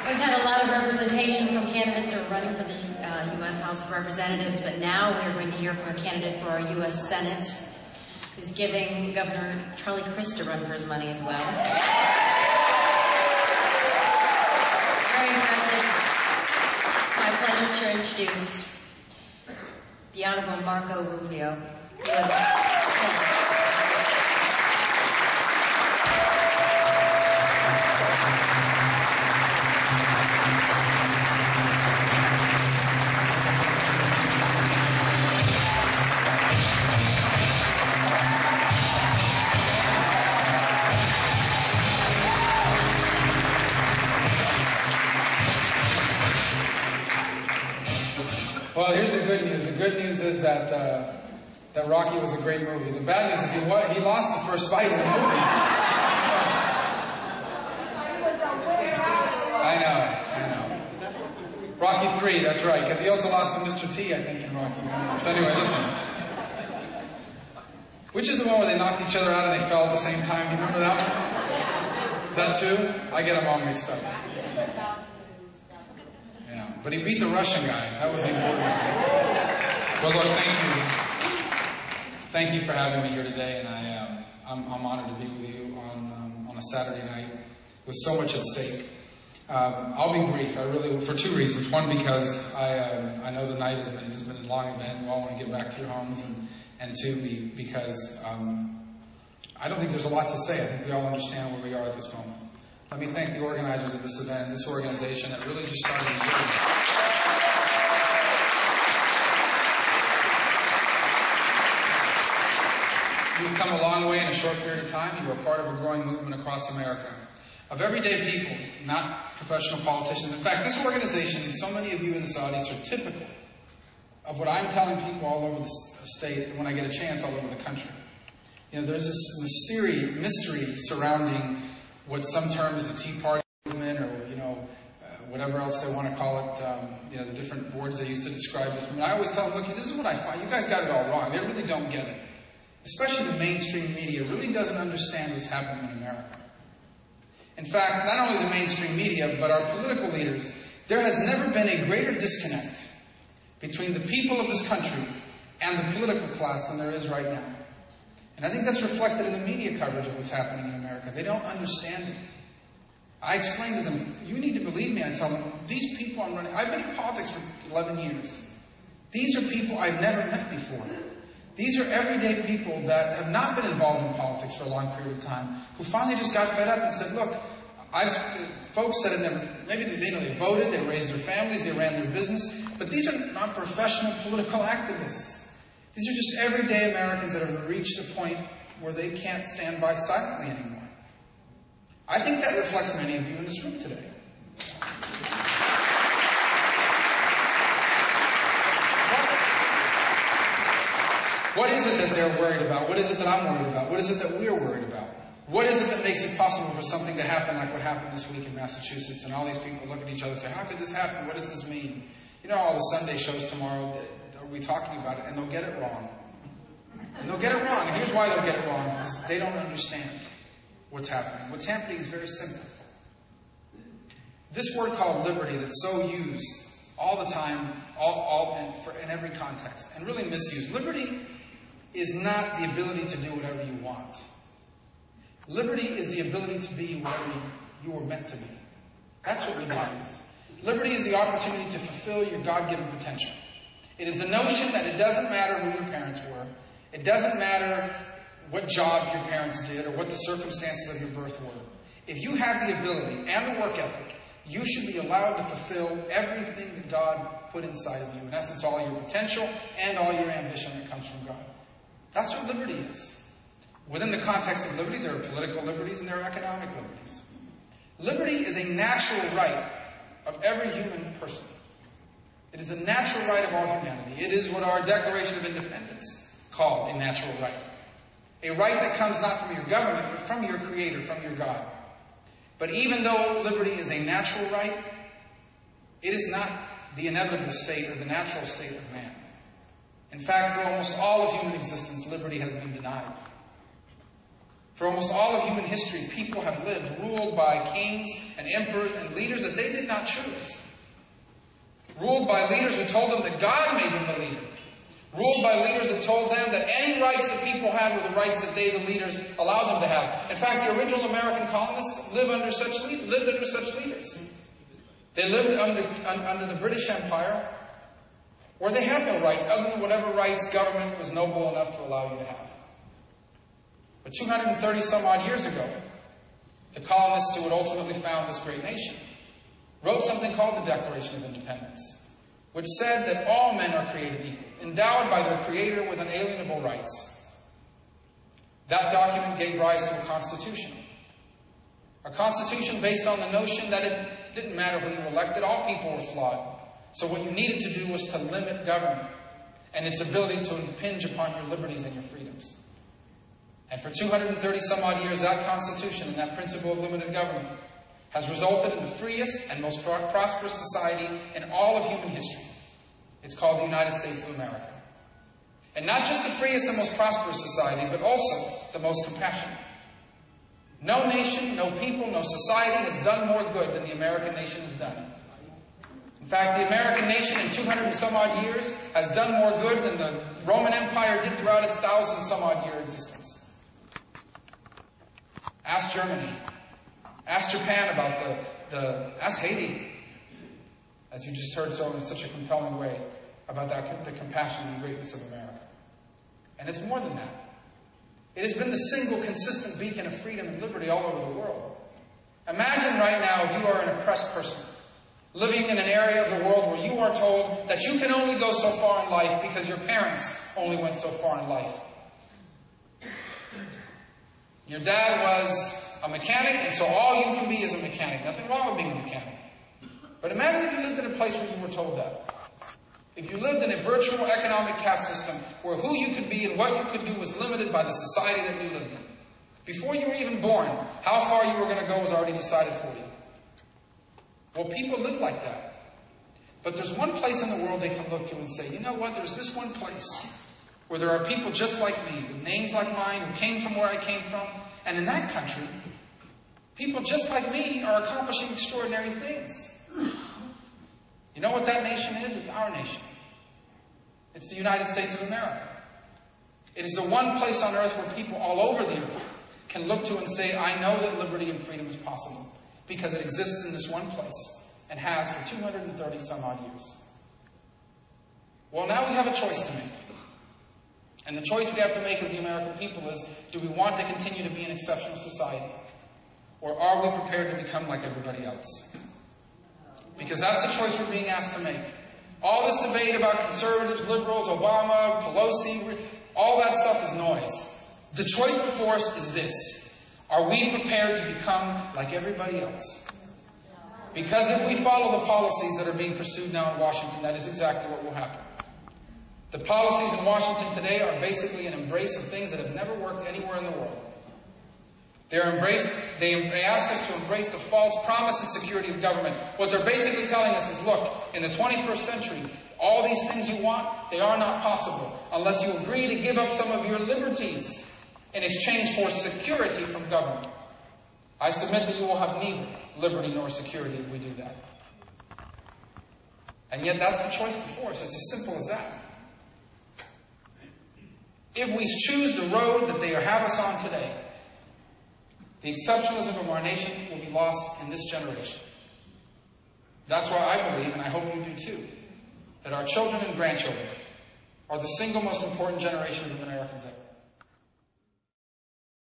We've had a lot of representation from candidates who are running for the U.S. House of Representatives, but now we're going to hear from a candidate for our U.S. Senate who's giving Governor Charlie Crist to run for his money as well. Very impressive. It's my pleasure to introduce the Honorable Marco Rubio, U.S. Senator. Well, here's the good news. The good news is that that Rocky was a great movie. The bad news is he lost the first fight in the movie. I know. Rocky 3, that's right, because he also lost to Mr. T, I think, in Rocky 1. So anyway, listen. Which is the one where they knocked each other out and they fell at the same time? Do you remember that one? Is that 2? I get them all mixed up. But he beat the Russian guy. That was the important one. Well, look, thank you for having me here today, and I'm honored to be with you on a Saturday night with so much at stake. I'll be brief. I really will, for 2 reasons. One, because I know the night has been a long event. We all want to get back to your homes, and 2, because I don't think there's a lot to say. I think we all understand where we are at this moment. Let me thank the organizers of this event, this organization that really just started the year. You've come a long way in a short period of time. You are part of a growing movement across America of everyday people, not professional politicians. In fact, this organization and so many of you in this audience are typical of what I'm telling people all over the state and when I get a chance all over the country. You know, there's this mystery surrounding what some term is the Tea Party movement, or whatever else they want to call it. The different words they use to describe this. I mean, I always tell them, look, this is what I find. You guys got it all wrong. They really don't get it. Especially the mainstream media really doesn't understand what's happening in America. In fact, not only the mainstream media, but our political leaders. There has never been a greater disconnect between the people of this country and the political class than there is right now. And I think that's reflected in the media coverage of what's happening in America. They don't understand it. I explain to them, you need to believe me. I tell them, these people I'm running, I've been in politics for 11 years. These are people I've never met before. These are everyday people that have not been involved in politics for a long period of time, who finally just got fed up and said, look, folks that have never, maybe they voted, they raised their families, they ran their business, but these are not professional political activists. These are just everyday Americans that have reached a point where they can't stand by silently anymore. I think that reflects many of you in this room today. What is it that they're worried about? What is it that I'm worried about? What is it that we're worried about? What is it that makes it possible for something to happen like what happened this week in Massachusetts, and all these people look at each other and say, how could this happen? What does this mean? You know, all the Sunday shows tomorrow, are we talking about it? And they'll get it wrong. And they'll get it wrong. And here's why they'll get it wrong. Because they don't understand what's happening. What's happening is very simple. This word called liberty that's so used all the time, in every context, and really misused. Liberty is not the ability to do whatever you want. Liberty is the ability to be whatever you were meant to be. That's what liberty is. Liberty is the opportunity to fulfill your God-given potential. It is the notion that it doesn't matter who your parents were. It doesn't matter what job your parents did or what the circumstances of your birth were. If you have the ability and the work ethic, you should be allowed to fulfill everything that God put inside of you. In essence, all your potential and all your ambition that comes from God. That's what liberty is. Within the context of liberty, there are political liberties and there are economic liberties. Liberty is a natural right of every human person. It is a natural right of all humanity. It is what our Declaration of Independence called a natural right. A right that comes not from your government, but from your Creator, from your God. But even though liberty is a natural right, it is not the inevitable state or the natural state of man. In fact, for almost all of human existence, liberty has been denied. For almost all of human history, people have lived ruled by kings and and emperors and leaders that they did not choose. Ruled by leaders who told them that God made them the leader. Ruled by leaders that told them that any rights that people had were the rights that they, the leaders, allowed them to have. In fact, the original American colonists lived under such leaders. They lived under the British Empire, where they had no rights other than whatever rights government was noble enough to allow you to have. But 230 some odd years ago, the colonists who had ultimately found this great nation wrote something called the Declaration of Independence, which said that all men are created equal, endowed by their Creator with unalienable rights. That document gave rise to a constitution. A constitution based on the notion that it didn't matter who you elected, all people were flawed. So what you needed to do was to limit government and its ability to impinge upon your liberties and your freedoms. And for 230 some odd years, that constitution and that principle of limited government has resulted in the freest and most prosperous society in all of human history. It's called the United States of America. And not just the freest and most prosperous society, but also the most compassionate. No nation, no people, no society has done more good than the American nation has done. In fact, the American nation in 200 and some odd years has done more good than the Roman Empire did throughout its 1,000 some odd year existence. Ask Germany. Ask Japan about ask Haiti, as you just heard so in such a compelling way, about the compassion and greatness of America. And it's more than that. It has been the single consistent beacon of freedom and liberty all over the world. Imagine right now you are an oppressed person, living in an area of the world where you are told that you can only go so far in life because your parents only went so far in life. Your dad was a mechanic, and so all you can be is a mechanic. Nothing wrong with being a mechanic. But imagine if you lived in a place where you were told that. If you lived in a virtual economic caste system where who you could be and what you could do was limited by the society that you lived in. Before you were even born, how far you were going to go was already decided for you. Well, people live like that. But there's one place in the world they can look to and say, you know what, there's this one place where there are people just like me, with names like mine, who came from where I came from. And in that country, people just like me are accomplishing extraordinary things. You know what that nation is? It's our nation. It's the United States of America. It is the one place on earth where people all over the earth can look to and say, I know that liberty and freedom is possible because it exists in this one place and has for 230 some odd years. Well, now we have a choice to make. And the choice we have to make as the American people is, do we want to continue to be an exceptional society? Or are we prepared to become like everybody else? Because that's the choice we're being asked to make. All this debate about conservatives, liberals, Obama, Pelosi, all that stuff is noise. The choice before us is this. Are we prepared to become like everybody else? Because if we follow the policies that are being pursued now in Washington, that is exactly what will happen. The policies in Washington today are basically an embrace of things that have never worked anywhere in the world. They ask us to embrace the false promise and security of government. What they're basically telling us is, look, in the 21st century, all these things you want, they are not possible unless you agree to give up some of your liberties in exchange for security from government. I submit that you will have neither liberty nor security if we do that. And yet that's the choice before us. It's as simple as that. If we choose the road that they have us on today, the exceptionalism of our nation will be lost in this generation. That's why I believe, and I hope you do too, that our children and grandchildren are the single most important generation of Americans ever.